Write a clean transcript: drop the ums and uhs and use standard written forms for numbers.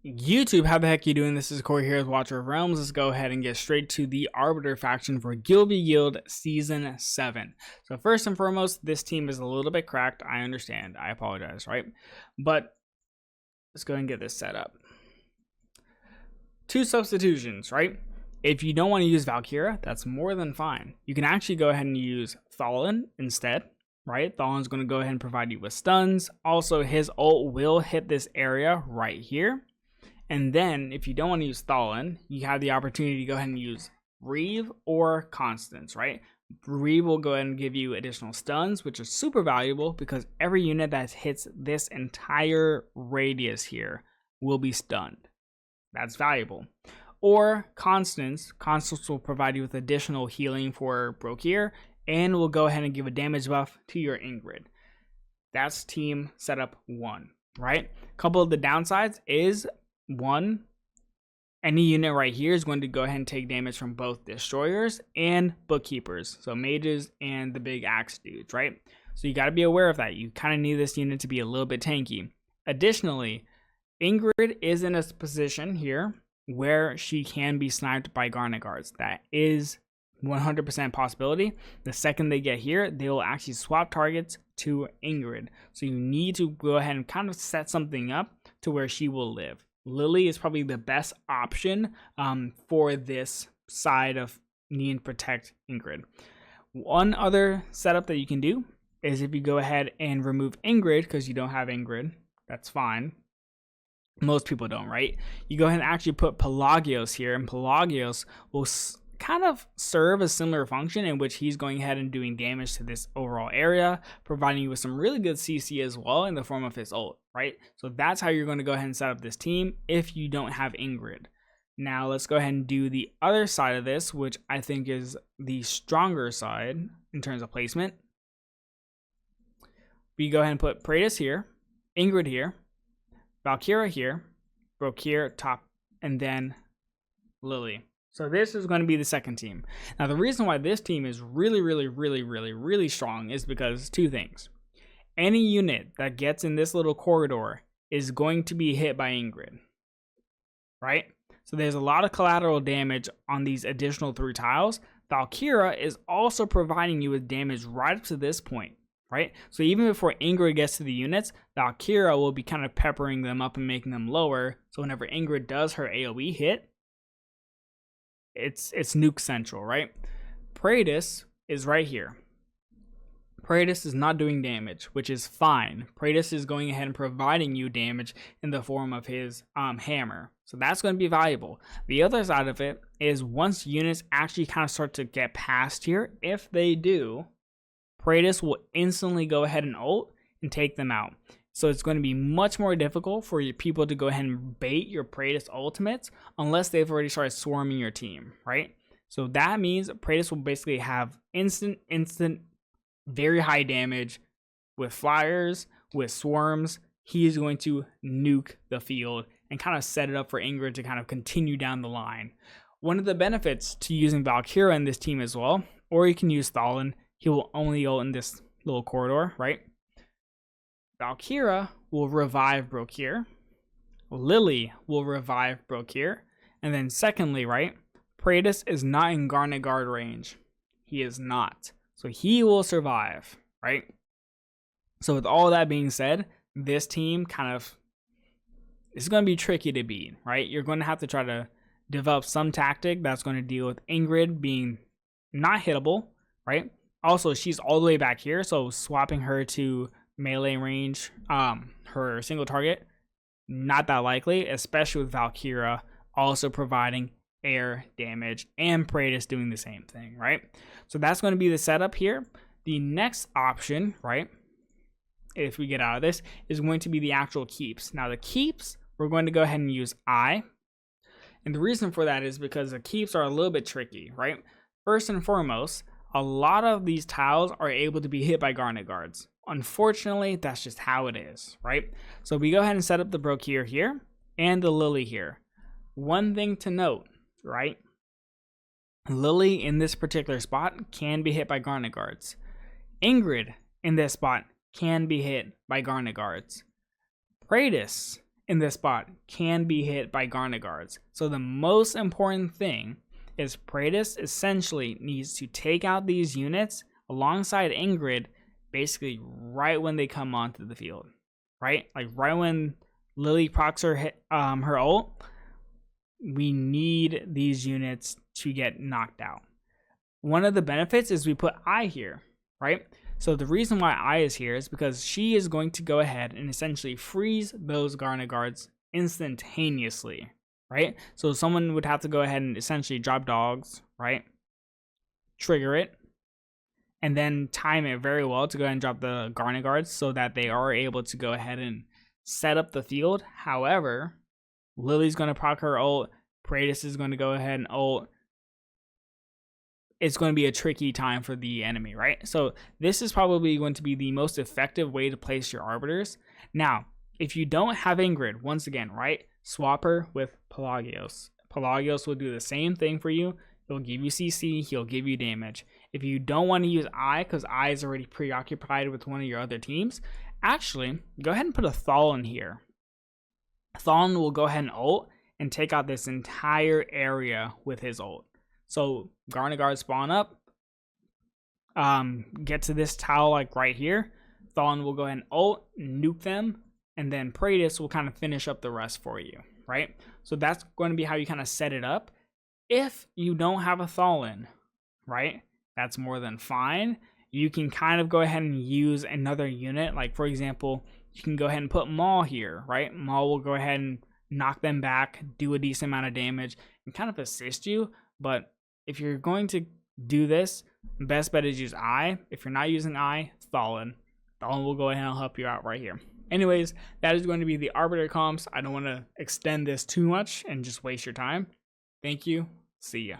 YouTube, how the heck you doing? This is Corey here with Watcher of Realms. Let's go ahead and get straight to the Arbiter faction for Guild v Guild Season 7. So first and foremost, this team is a little bit cracked. I understand. I apologize, right? But let's go ahead and get this set up. 2 substitutions, right? If you don't want to use Valkyria, that's more than fine. You can actually go ahead and use Thalin instead, right? Thalin's going to go ahead and provide you with stuns. Also, his ult will hit this area right here. And then, if you don't want to use Thalin, you have the opportunity to go ahead and use Reeve or Constance, right? Reeve will go ahead and give you additional stuns, which are super valuable because every unit that hits this entire radius here will be stunned. That's valuable. Or Constance will provide you with additional healing for Brokir and will go ahead and give a damage buff to your Ingrid. That's team setup 1, right? A couple of the downsides is 1, any unit right here is going to go ahead and take damage from both destroyers and bookkeepers, so mages and the big axe dudes, right? So you got to be aware of that. You kind of need this unit to be a little bit tanky. Additionally, Ingrid is in a position here where she can be sniped by Garnet Guards. That is 100% possibility. The second they get here, they will actually swap targets to Ingrid. So you need to go ahead and kind of set something up to where she will live. Lily is probably the best option for this side of need and protect Ingrid. One other setup that you can do is if you go ahead and remove Ingrid because you don't have Ingrid, that's fine. Most people don't, right? You go ahead and actually put Pelagios here, and Pelagios will kind of serve a similar function in which he's going ahead and doing damage to this overall area, providing you with some really good CC as well in the form of his ult, right? So that's how you're going to go ahead and set up this team if you don't have Ingrid. Now let's go ahead and do the other side of this, which I think is the stronger side in terms of placement. We go ahead and put Praetus here, Ingrid here, Valkyria here, Brokir top, and then Lily. So this is going to be the second team. Now the reason why this team is really strong is because 2 things. Any unit that gets in this little corridor is going to be hit by Ingrid, right? So there's a lot of collateral damage on these additional 3 tiles. Valkyria is also providing you with damage right up to this point, right? So even before Ingrid gets to the units, Valkyria will be kind of peppering them up and making them lower. So whenever Ingrid does her AoE hit, it's nuke central, right? Praetus is right here. Praetus is not doing damage, which is fine. Praetus is going ahead and providing you damage in the form of his hammer. So that's going to be valuable. The other side of it is once units actually kind of start to get past here, if they do, Praetus will instantly go ahead and ult and take them out. So it's going to be much more difficult for your people to go ahead and bait your Praetus ultimates unless they've already started swarming your team, right? So that means Praetus will basically have instant, very high damage with flyers, with swarms. He is going to nuke the field and kind of set it up for Ingrid to kind of continue down the line. One of the benefits to using Valkyria in this team as well, or you can use Thalin, he will only ult in this little corridor, right? Valkyria will revive Brokir. Lily will revive Brokir. And then secondly, right, Praetus is not in Garnet Guard range. He is not. So he will survive, right? So with all that being said, this team kind of is going to be tricky to beat, right? You're going to have to try to develop some tactic that's going to deal with Ingrid being not hittable, right? Also, she's all the way back here, so swapping her to melee range, her single target, not that likely, especially with Valkyria also providing air damage and Praetus doing the same thing, right? So that's going to be the setup here. The next option, right, if we get out of this, is going to be the actual keeps. Now the keeps, we're going to go ahead and use I. And the reason for that is because the keeps are a little bit tricky, right? First and foremost, a lot of these tiles are able to be hit by Garnet Guards. Unfortunately, that's just how it is, right? So we go ahead and set up the Brokir here and the Lily here. One thing to note, right? Lily in this particular spot can be hit by Garnet Guards. Ingrid in this spot can be hit by Garnet Guards. Praetus in this spot can be hit by Garnet Guards. So the most important thing is Praetus essentially needs to take out these units alongside Ingrid basically right when they come onto the field, right? Like right when Lily procs her ult, we need these units to get knocked out. One of the benefits is we put I here, right? So the reason why I is here is because she is going to go ahead and essentially freeze those Garnet Guards instantaneously, right? So someone would have to go ahead and essentially drop dogs, right? Trigger it, and then time it very well to go ahead and drop the Garnet Guards so that they are able to go ahead and set up the field. However, Lily's going to proc her ult. Praetus is going to go ahead and ult. It's going to be a tricky time for the enemy, right? So this is probably going to be the most effective way to place your Arbiters. Now, if you don't have Ingrid, once again, right, swap her with Pelagios. Pelagios will do the same thing for you. He'll give you CC, he'll give you damage. If you don't want to use I, because I is already preoccupied with one of your other teams, actually, go ahead and put a Thalon here. Thalon will go ahead and ult and take out this entire area with his ult. So Garnet Guards spawn up, get to this tile like right here. Thalon will go ahead and ult, nuke them, and then Praetus will kind of finish up the rest for you, right? So that's going to be how you kind of set it up. If you don't have a Thalon, right, that's more than fine. You can kind of go ahead and use another unit. Like, for example, you can go ahead and put Maul here, right? Maul will go ahead and knock them back, do a decent amount of damage, and kind of assist you. But if you're going to do this, best bet is use I. If you're not using I, Thalon. Thalon will go ahead and help you out right here. Anyways, that is going to be the Arbiter comps. I don't want to extend this too much and just waste your time. Thank you. See ya.